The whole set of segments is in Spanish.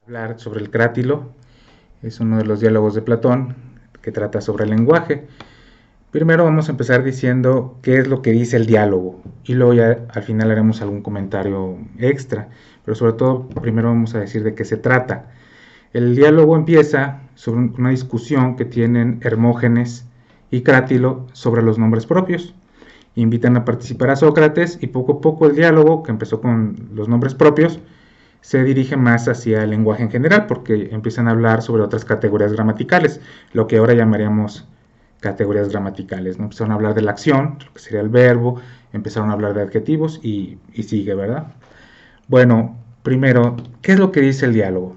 Hablar sobre el crátilo es uno de los diálogos de Platón que trata sobre el lenguaje. Primero vamos a empezar diciendo qué es lo que dice el diálogo y luego ya al final haremos algún comentario extra, pero sobre todo primero vamos a decir de qué se trata. El diálogo empieza sobre una discusión que tienen Hermógenes y Crátilo sobre los nombres propios. Invitan a participar a Sócrates y poco a poco el diálogo, que empezó con los nombres propios, se dirige más hacia el lenguaje en general, porque empiezan a hablar sobre otras categorías gramaticales, lo que ahora llamaríamos categorías gramaticales, ¿no? Empezaron a hablar de la acción, lo que sería el verbo, empezaron a hablar de adjetivos y sigue, ¿verdad? Bueno, primero, ¿qué es lo que dice el diálogo?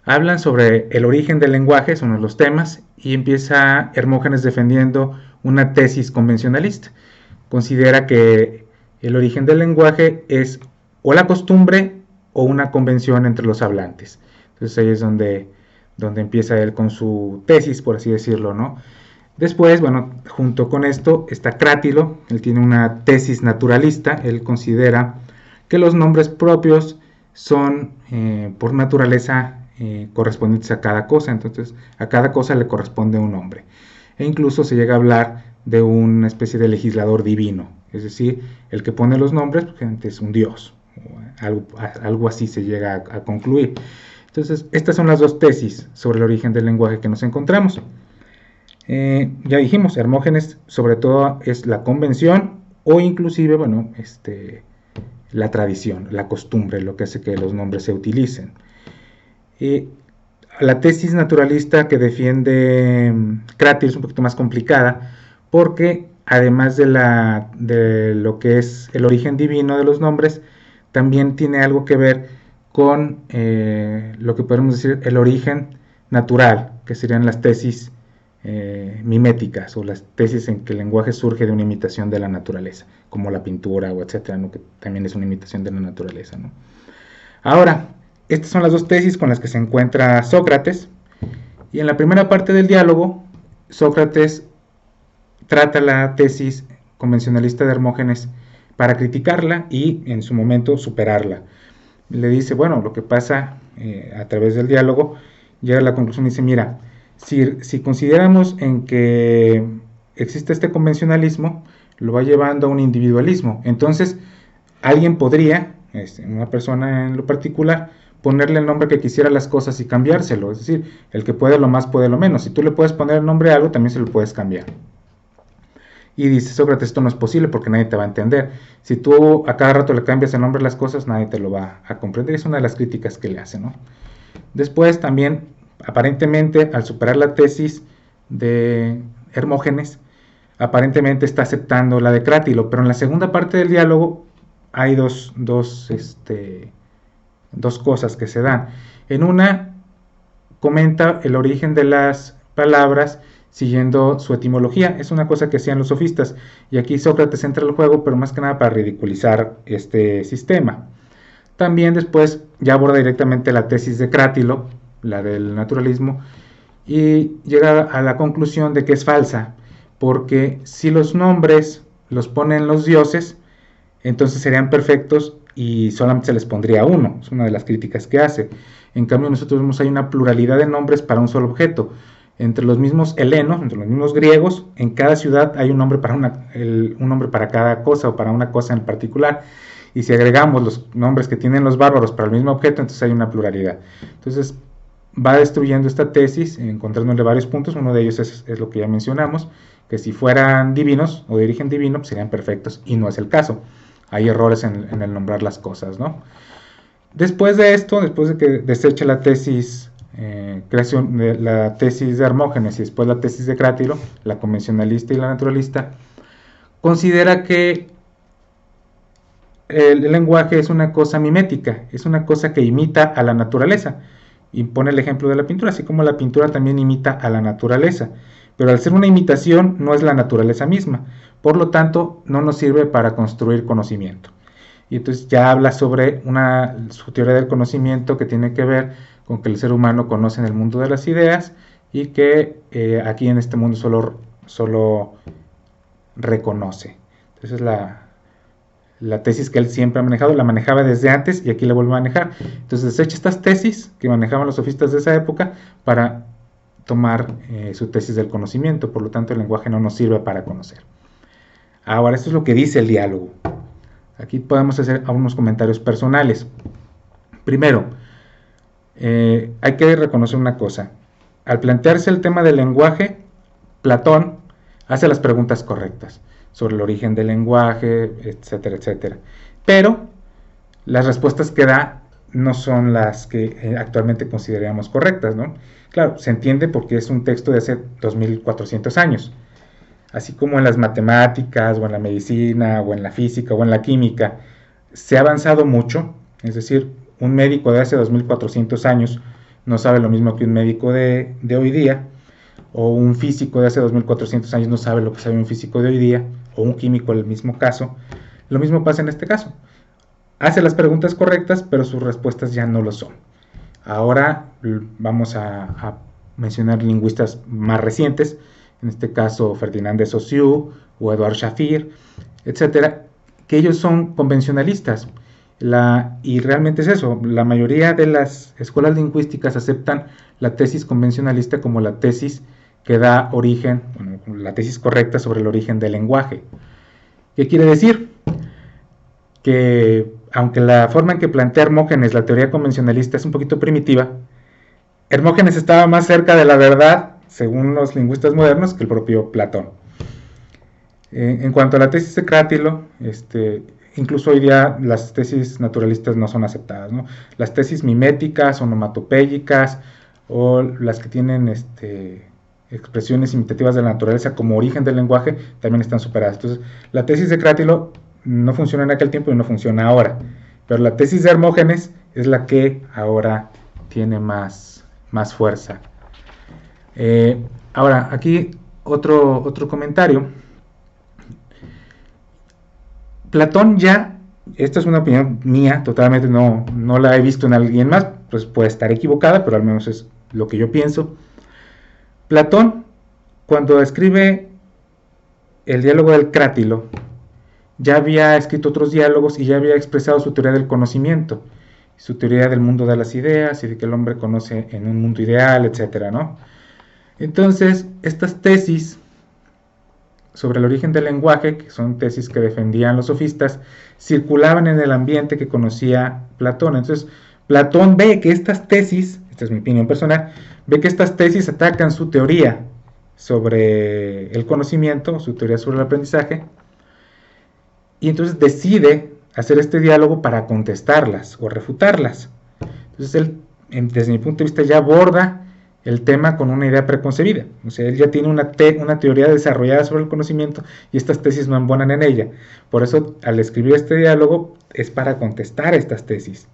Hablan sobre el origen del lenguaje, son uno de los temas, y empieza Hermógenes defendiendo una tesis convencionalista. Considera que el origen del lenguaje es o la costumbre o una convención entre los hablantes. Entonces ahí es donde empieza él con su tesis, por así decirlo, ¿no? Después, bueno, junto con esto está Crátilo, él tiene una tesis naturalista, él considera que los nombres propios son por naturaleza correspondientes a cada cosa, entonces a cada cosa le corresponde un nombre. E incluso se llega a hablar de una especie de legislador divino, es decir, el que pone los nombres pues, es un dios, algo así se llega a concluir. Entonces, estas son las dos tesis sobre el origen del lenguaje que nos encontramos. Ya dijimos, Hermógenes sobre todo es la convención o inclusive, bueno, la tradición, la costumbre, lo que hace que los nombres se utilicen. La tesis naturalista que defiende Crátilo es un poquito más complicada porque además de lo que es el origen divino de los nombres, también tiene algo que ver con lo que podemos decir el origen natural, que serían las tesis miméticas o las tesis en que el lenguaje surge de una imitación de la naturaleza, como la pintura o etcétera, ¿no? Que también es una imitación de la naturaleza, ¿no? Ahora, estas son las dos tesis con las que se encuentra Sócrates, y en la primera parte del diálogo, Sócrates trata la tesis convencionalista de Hermógenes para criticarla y en su momento superarla. Le dice, bueno, lo que pasa a través del diálogo, llega a la conclusión y dice, mira, si consideramos en que existe este convencionalismo, lo va llevando a un individualismo. Entonces, alguien podría, una persona en lo particular, ponerle el nombre que quisiera a las cosas y cambiárselo. Es decir, el que puede lo más puede lo menos. Si tú le puedes poner el nombre a algo, también se lo puedes cambiar. Y dice Sócrates, esto no es posible porque nadie te va a entender. Si tú a cada rato le cambias el nombre a las cosas, nadie te lo va a comprender. Es una de las críticas que le hace, ¿no? Después también, aparentemente, al superar la tesis de Hermógenes, aparentemente está aceptando la de Crátilo, pero en la segunda parte del diálogo hay dos cosas que se dan. En una comenta el origen de las palabras siguiendo su etimología. Es una cosa que hacían los sofistas. Y aquí Sócrates entra al juego, pero más que nada para ridiculizar este sistema. También después ya aborda directamente la tesis de Crátilo, la del naturalismo, y llega a la conclusión de que es falsa, porque si los nombres los ponen los dioses, entonces serían perfectos y solamente se les pondría uno. Es una de las críticas que hace. En cambio, nosotros vemos hay una pluralidad de nombres para un solo objeto. Entre los mismos helenos, entre los mismos griegos, en cada ciudad hay un nombre para un nombre para cada cosa o para una cosa en particular. Y si agregamos los nombres que tienen los bárbaros para el mismo objeto, entonces hay una pluralidad. Entonces va destruyendo esta tesis, encontrándole varios puntos. Uno de ellos es lo que ya mencionamos, que si fueran divinos o de origen divino, pues serían perfectos, y no es el caso. Hay errores en el nombrar las cosas, ¿no? Después de esto, después de que desecha la tesis la tesis de Hermógenes y después la tesis de Crátilo, la convencionalista y la naturalista, considera que el lenguaje es una cosa mimética, es una cosa que imita a la naturaleza. Y pone el ejemplo de la pintura, así como la pintura también imita a la naturaleza. Pero al ser una imitación no es la naturaleza misma, por lo tanto no nos sirve para construir conocimiento. Y entonces ya habla sobre su teoría del conocimiento que tiene que ver con que el ser humano conoce en el mundo de las ideas y que aquí en este mundo solo reconoce. Entonces la tesis que él siempre ha manejado, la manejaba desde antes y aquí la vuelve a manejar. Entonces desecha estas tesis que manejaban los sofistas de esa época para tomar su tesis del conocimiento. Por lo tanto, el lenguaje no nos sirve para conocer. Ahora, esto es lo que dice el diálogo. Aquí podemos hacer algunos comentarios personales. Primero, hay que reconocer una cosa. Al plantearse el tema del lenguaje, Platón hace las preguntas correctas sobre el origen del lenguaje, etcétera, etcétera. Pero las respuestas que da no son las que actualmente consideramos correctas, ¿no? Claro, se entiende porque es un texto de hace 2400 años. Así como en las matemáticas, o en la medicina, o en la física, o en la química, se ha avanzado mucho. Es decir, un médico de hace 2400 años no sabe lo mismo que un médico de hoy día, o un físico de hace 2400 años no sabe lo que sabe un físico de hoy día, o un químico en el mismo caso. Lo mismo pasa en este caso. Hace las preguntas correctas, pero sus respuestas ya no lo son. Ahora vamos a mencionar lingüistas más recientes, en este caso Ferdinand de Saussure o Edouard Shafir, etcétera, que ellos son convencionalistas. Y realmente es eso, la mayoría de las escuelas lingüísticas aceptan la tesis convencionalista como la tesis que da origen, bueno, la tesis correcta sobre el origen del lenguaje. ¿Qué quiere decir? Que aunque la forma en que plantea Hermógenes la teoría convencionalista es un poquito primitiva, Hermógenes estaba más cerca de la verdad, según los lingüistas modernos, que el propio Platón. En cuanto a la tesis de Crátilo, incluso hoy día las tesis naturalistas no son aceptadas, ¿no? Las tesis miméticas, onomatopéyicas, o las que tienen expresiones imitativas de la naturaleza como origen del lenguaje, también están superadas. Entonces, la tesis de Crátilo no funcionó en aquel tiempo y no funciona ahora, pero la tesis de Hermógenes es la que ahora tiene más fuerza. Ahora, aquí otro comentario. Platón ya, esta es una opinión mía, totalmente no la he visto en alguien más, pues puede estar equivocada, pero al menos es lo que yo pienso. Platón, cuando escribe el diálogo del Crátilo, ya había escrito otros diálogos y ya había expresado su teoría del conocimiento, su teoría del mundo de las ideas y de que el hombre conoce en un mundo ideal, etcétera, ¿no? Entonces, estas tesis sobre el origen del lenguaje, que son tesis que defendían los sofistas, circulaban en el ambiente que conocía Platón. Entonces, Platón ve que estas tesis, esta es mi opinión personal, ve que estas tesis atacan su teoría sobre el conocimiento, su teoría sobre el aprendizaje, y entonces decide hacer este diálogo para contestarlas o refutarlas. Entonces él, desde mi punto de vista, ya aborda el tema con una idea preconcebida. O sea, él ya tiene una teoría desarrollada sobre el conocimiento y estas tesis no embonan en ella. Por eso, al escribir este diálogo, es para contestar estas tesis.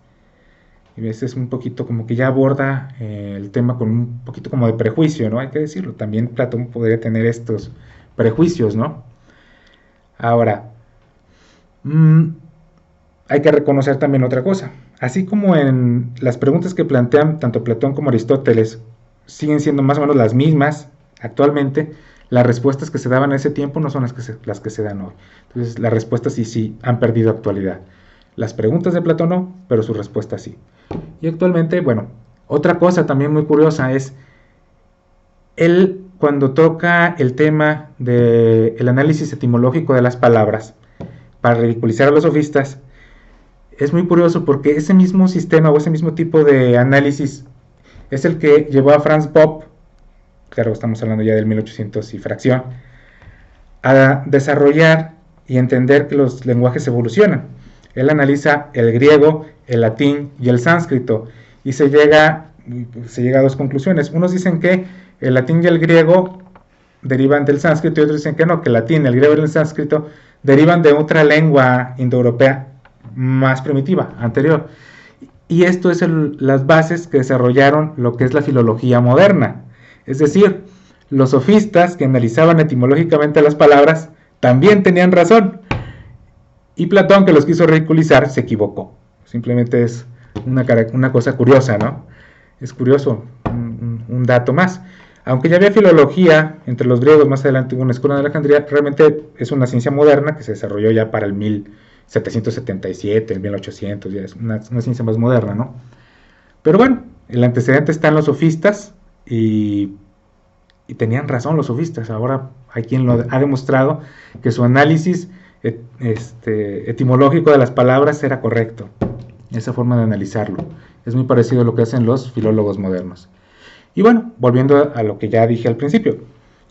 Y a veces es un poquito como que ya aborda el tema con un poquito como de prejuicio, ¿no? Hay que decirlo. También Platón podría tener estos prejuicios, ¿no? Ahora, hay que reconocer también otra cosa. Así como en las preguntas que plantean tanto Platón como Aristóteles siguen siendo más o menos las mismas actualmente, las respuestas que se daban en ese tiempo no son las que se dan hoy. Entonces, las respuestas sí han perdido actualidad. Las preguntas de Platón no, pero sus respuestas sí. Y actualmente, bueno, otra cosa también muy curiosa es, él cuando toca el tema del análisis etimológico de las palabras, para ridiculizar a los sofistas, es muy curioso porque ese mismo sistema o ese mismo tipo de análisis es el que llevó a Franz Bopp, claro, estamos hablando ya del 1800 y fracción, a desarrollar y entender que los lenguajes evolucionan. Él analiza el griego, el latín y el sánscrito y se llega a dos conclusiones. Unos dicen que el latín y el griego derivan del sánscrito y otros dicen que no, que el latín, el griego y el sánscrito derivan de otra lengua indoeuropea más primitiva, anterior. Y esto es las bases que desarrollaron lo que es la filología moderna. Es decir, los sofistas que analizaban etimológicamente las palabras también tenían razón. Y Platón, que los quiso ridiculizar, se equivocó. Simplemente es una cosa curiosa, ¿no? Es curioso, un dato más. Aunque ya había filología entre los griegos, más adelante hubo una escuela de Alejandría, realmente es una ciencia moderna que se desarrolló ya para el 1777, en 1800, ya es una ciencia más moderna, ¿no? Pero bueno, el antecedente está en los sofistas y tenían razón los sofistas. Ahora hay quien lo ha demostrado que su análisis etimológico de las palabras era correcto. Esa forma de analizarlo es muy parecido a lo que hacen los filólogos modernos. Y bueno, volviendo a lo que ya dije al principio,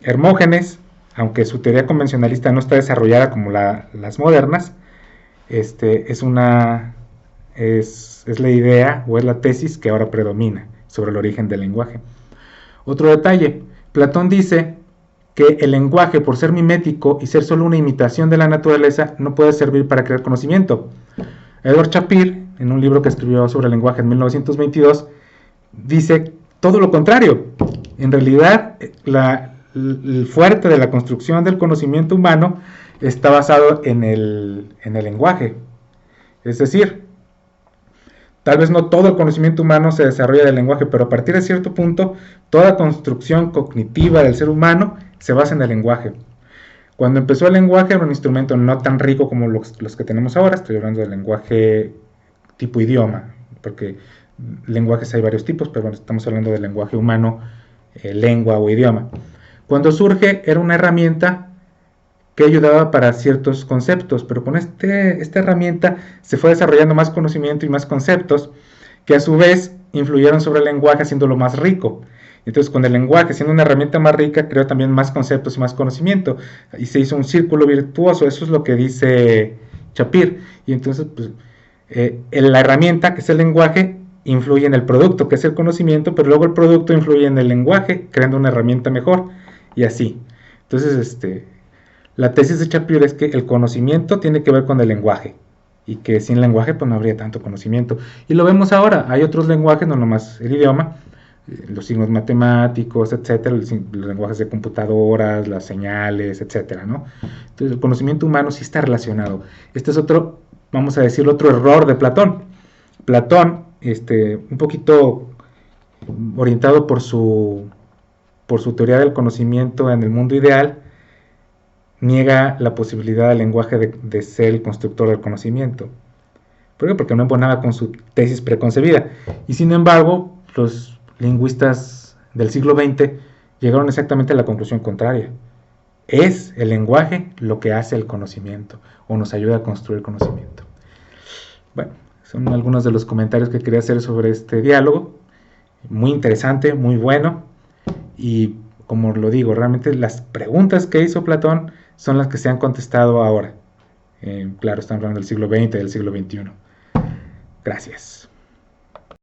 Hermógenes, aunque su teoría convencionalista no está desarrollada como las modernas, es la idea o es la tesis que ahora predomina sobre el origen del lenguaje. Otro detalle, Platón dice que el lenguaje, por ser mimético y ser solo una imitación de la naturaleza, no puede servir para crear conocimiento. Edward Sapir, en un libro que escribió sobre el lenguaje en 1922, dice todo lo contrario. En realidad, el fuerte de la construcción del conocimiento humano está basado en el lenguaje. Es decir, tal vez no todo el conocimiento humano se desarrolla del lenguaje, pero a partir de cierto punto, toda construcción cognitiva del ser humano se basa en el lenguaje. Cuando empezó el lenguaje era un instrumento no tan rico como los que tenemos ahora. Estoy hablando del lenguaje tipo idioma, porque lenguajes hay varios tipos, pero bueno, estamos hablando del lenguaje humano, lengua o idioma. Cuando surge era una herramienta que ayudaba para ciertos conceptos, pero con esta herramienta se fue desarrollando más conocimiento y más conceptos que a su vez influyeron sobre el lenguaje haciéndolo más rico. Entonces, con el lenguaje siendo una herramienta más rica, creó también más conceptos y más conocimiento, y se hizo un círculo virtuoso. Eso es lo que dice Sapir. Y entonces, pues, la herramienta, que es el lenguaje, influye en el producto, que es el conocimiento, pero luego el producto influye en el lenguaje, creando una herramienta mejor, y así. Entonces, la tesis de Sapir es que el conocimiento tiene que ver con el lenguaje, y que sin lenguaje pues no habría tanto conocimiento. Y lo vemos ahora, hay otros lenguajes, no nomás el idioma, los signos matemáticos, etcétera, los lenguajes de computadoras, las señales, etcétera, ¿no? Entonces el conocimiento humano sí está relacionado. Este es otro, vamos a decir, otro error de Platón. Platón, un poquito orientado por su teoría del conocimiento en el mundo ideal, niega la posibilidad del lenguaje de ser el constructor del conocimiento. ¿Por qué? Porque no embonaba con su tesis preconcebida. Y sin embargo, los lingüistas del siglo XX llegaron exactamente a la conclusión contraria. Es el lenguaje lo que hace el conocimiento, o nos ayuda a construir conocimiento. Bueno, son algunos de los comentarios que quería hacer sobre este diálogo. Muy interesante, muy bueno. Y como lo digo, realmente las preguntas que hizo Platón son las que se han contestado ahora. Claro, están hablando del siglo XX y del siglo XXI. Gracias.